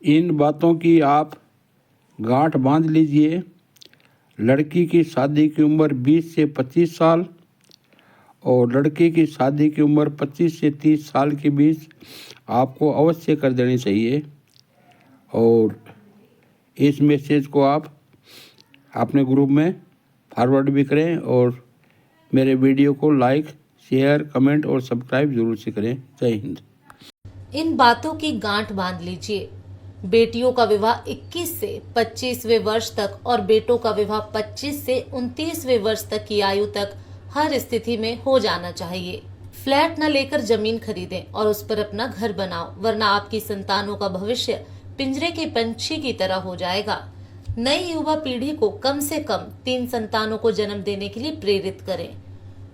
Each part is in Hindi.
इन बातों की आप गांठ बांध लीजिए। लड़की की शादी की उम्र 20 से 25 साल और लड़के की शादी की उम्र 25 से 30 साल के बीच आपको अवश्य कर देनी चाहिए। और इस मैसेज को आप अपने ग्रुप में फॉरवर्ड भी करें और मेरे वीडियो को लाइक, शेयर, कमेंट और सब्सक्राइब जरूर से करें। जय हिंद। इन बातों की गांठ बांध लीजिए। बेटियों का विवाह 21 से 25वें वर्ष तक और बेटों का विवाह 25 से 29वें वर्ष तक की आयु तक हर स्थिति में हो जाना चाहिए। फ्लैट न लेकर जमीन खरीदें और उस पर अपना घर बनाओ, वरना आपकी संतानों का भविष्य पिंजरे के पंछी की तरह हो जाएगा। नई युवा पीढ़ी को कम से कम 3 संतानों को जन्म देने के लिए प्रेरित करें।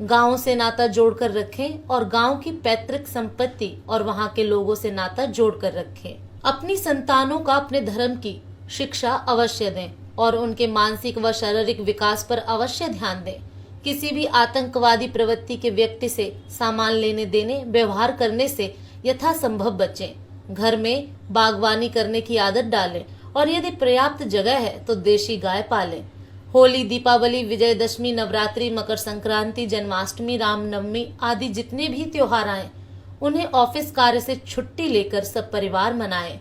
गांव से नाता जोड़कर रखें और गांव की पैतृक संपत्ति और वहां के लोगों से नाता जोड़कर रखें। अपनी संतानों का अपने धर्म की शिक्षा अवश्य दें और उनके मानसिक व शारीरिक विकास पर अवश्य ध्यान दें। किसी भी आतंकवादी प्रवृत्ति के व्यक्ति से सामान लेने देने, व्यवहार करने से यथासंभव बचें। घर में बागवानी करने की आदत डालें और यदि पर्याप्त जगह है तो देशी गाय पालें। होली, दीपावली, विजयदशमी, नवरात्रि, मकर संक्रांति, जन्माष्टमी, रामनवमी आदि जितने भी त्योहार आए उन्हें ऑफिस कार्य से छुट्टी लेकर सब परिवार मनाएं।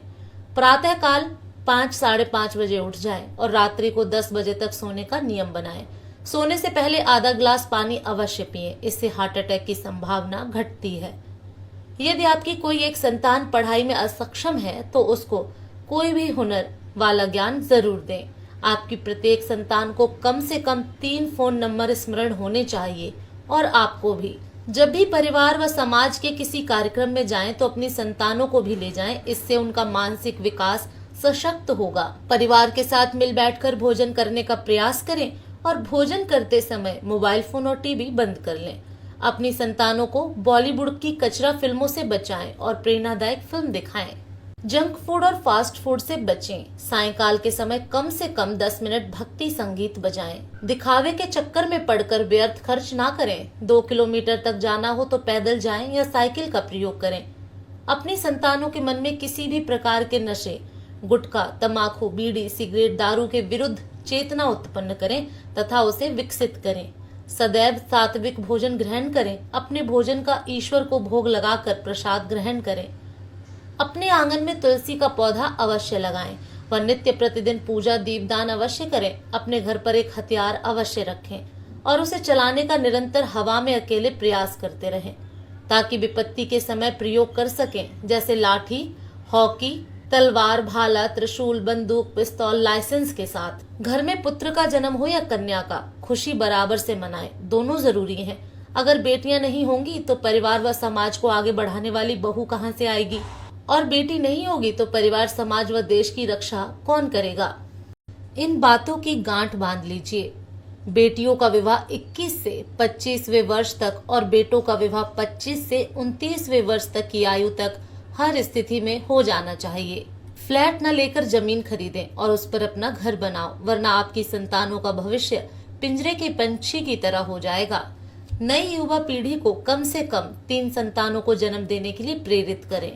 प्रातः काल 5 साढ़े 5 बजे उठ जाएं और रात्रि को 10 बजे तक सोने का नियम बनाएं। सोने से पहले आधा ग्लास पानी अवश्य पिएं, इससे हार्ट अटैक की संभावना घटती है। यदि आपकी कोई एक संतान पढ़ाई में असक्षम है तो उसको कोई भी हुनर वाला ज्ञान जरूर दें। आपकी प्रत्येक संतान को कम से कम 3 फोन नंबर स्मरण होने चाहिए और आपको भी। जब भी परिवार व समाज के किसी कार्यक्रम में जाएं तो अपनी संतानों को भी ले जाएं, इससे उनका मानसिक विकास सशक्त होगा। परिवार के साथ मिल बैठकर भोजन करने का प्रयास करें और भोजन करते समय मोबाइल फोन और टीवी बंद कर लें। अपनी संतानों को बॉलीवुड की कचरा फिल्मों से बचाएं और प्रेरणादायक फिल्म दिखाएं। जंक फूड और फास्ट फूड से बचें। सायंकाल के समय कम से कम 10 मिनट भक्ति संगीत बजाएं। दिखावे के चक्कर में पड़कर व्यर्थ खर्च ना करें। 2 किलोमीटर तक जाना हो तो पैदल जाएं या साइकिल का प्रयोग करें। अपनी संतानों के मन में किसी भी प्रकार के नशे, गुटखा, तंबाकू, बीड़ी, सिगरेट, दारू के विरुद्ध चेतना उत्पन्न करें तथा उसे विकसित करें। सदैव सात्विक भोजन ग्रहण करें। अपने भोजन का ईश्वर को भोग लगाकर प्रसाद ग्रहण करें। अपने आंगन में तुलसी का पौधा अवश्य लगाएं व नित्य प्रतिदिन पूजा, दीपदान अवश्य करें। अपने घर पर एक हथियार अवश्य रखें और उसे चलाने का निरंतर हवा में अकेले प्रयास करते रहें ताकि विपत्ति के समय प्रयोग कर सकें, जैसे लाठी, हॉकी, तलवार, भाला, त्रिशूल, बंदूक, पिस्तौल लाइसेंस के साथ। घर में पुत्र का जन्म हो या कन्या का, खुशी बराबर से मनाएं, दोनों जरूरी हैं। अगर बेटियां नहीं होंगी तो परिवार व समाज को आगे बढ़ाने वाली बहू कहां से आएगी, और बेटी नहीं होगी तो परिवार, समाज व देश की रक्षा कौन करेगा। इन बातों की गांठ बांध लीजिए। बेटियों का विवाह 21 से 25वें वर्ष तक और बेटों का विवाह 25 से 29वें वर्ष तक की आयु तक हर स्थिति में हो जाना चाहिए। फ्लैट न लेकर जमीन खरीदें और उस पर अपना घर बनाओ, वरना आपकी संतानों का भविष्य पिंजरे के पंछी की तरह हो जाएगा। नई युवा पीढ़ी को कम से कम 3 संतानों को जन्म देने के लिए प्रेरित करें।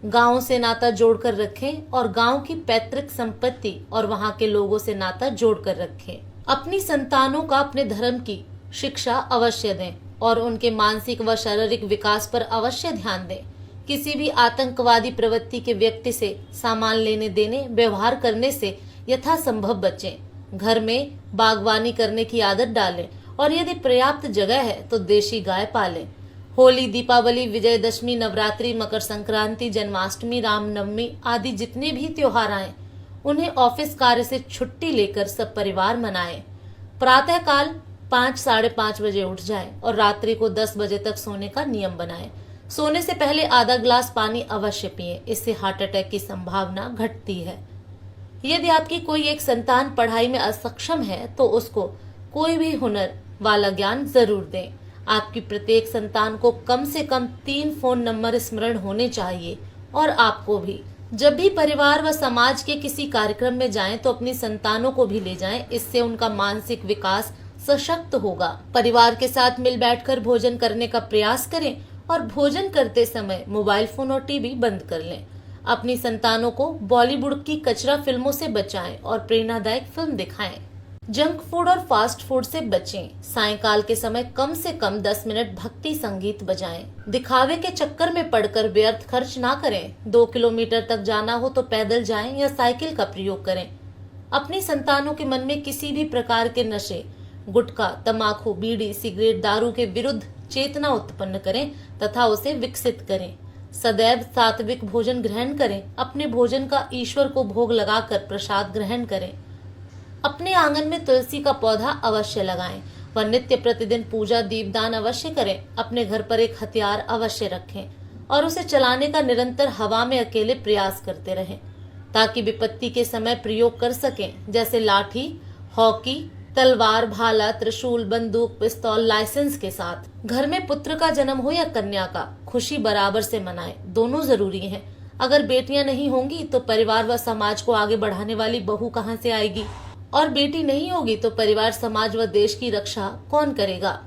गांव से नाता जोड़कर रखें और गांव की पैतृक संपत्ति और वहां के लोगों से नाता जोड़कर रखें। अपनी संतानों का अपने धर्म की शिक्षा अवश्य दें और उनके मानसिक व शारीरिक विकास पर अवश्य ध्यान दें। किसी भी आतंकवादी प्रवृत्ति के व्यक्ति से सामान लेने देने, व्यवहार करने से यथासंभव बचें। घर में बागवानी करने की आदत डालें और यदि पर्याप्त जगह है तो देशी गाय पालें। होली, दीपावली, विजयदशमी, नवरात्रि, मकर संक्रांति, जन्माष्टमी, रामनवमी आदि जितने भी त्योहार आए उन्हें ऑफिस कार्य से छुट्टी लेकर सब परिवार मनाएं। प्रातः काल 5 साढ़े 5 बजे उठ जाएं और रात्रि को 10 बजे तक सोने का नियम बनाएं। सोने से पहले आधा ग्लास पानी अवश्य पिएं, इससे हार्ट अटैक की संभावना घटती है। यदि आपकी कोई एक संतान पढ़ाई में असक्षम है तो उसको कोई भी हुनर वाला ज्ञान जरूर दें। आपकी प्रत्येक संतान को कम से कम 3 फोन नंबर स्मरण होने चाहिए और आपको भी। जब भी परिवार व समाज के किसी कार्यक्रम में जाएं तो अपनी संतानों को भी ले जाएं, इससे उनका मानसिक विकास सशक्त होगा। परिवार के साथ मिल बैठकर भोजन करने का प्रयास करें और भोजन करते समय मोबाइल फोन और टीवी बंद कर लें। अपनी संतानों को बॉलीवुड की कचरा फिल्मों से बचाएं और प्रेरणादायक फिल्म दिखाएं। जंक फूड और फास्ट फूड से बचें। सायंकाल के समय कम से कम 10 मिनट भक्ति संगीत बजाएं। दिखावे के चक्कर में पड़कर व्यर्थ खर्च ना करें। 2 किलोमीटर तक जाना हो तो पैदल जाएं या साइकिल का प्रयोग करें। अपनी संतानों के मन में किसी भी प्रकार के नशे, गुटखा, तंबाकू, बीड़ी, सिगरेट, दारू के विरुद्ध चेतना उत्पन्न करें तथा उसे विकसित करें। सदैव सात्विक भोजन ग्रहण करें। अपने भोजन का ईश्वर को भोग लगाकर प्रसाद ग्रहण करें। अपने आंगन में तुलसी का पौधा अवश्य लगाएं व नित्य प्रतिदिन पूजा दीपदान अवश्य करें। अपने घर पर एक हथियार अवश्य रखें और उसे चलाने का निरंतर हवा में अकेले प्रयास करते रहें ताकि विपत्ति के समय प्रयोग कर सकें, जैसे लाठी, हॉकी, तलवार, भाला, त्रिशूल, बंदूक, पिस्तौल लाइसेंस के साथ। घर में पुत्र का जन्म हो या कन्या का, खुशी बराबर से मनाएं, दोनों जरूरी हैं। अगर बेटियां नहीं होंगी तो परिवार व समाज को आगे बढ़ाने वाली बहू कहां से आएगी, और बेटी नहीं होगी तो परिवार, समाज व देश की रक्षा कौन करेगा।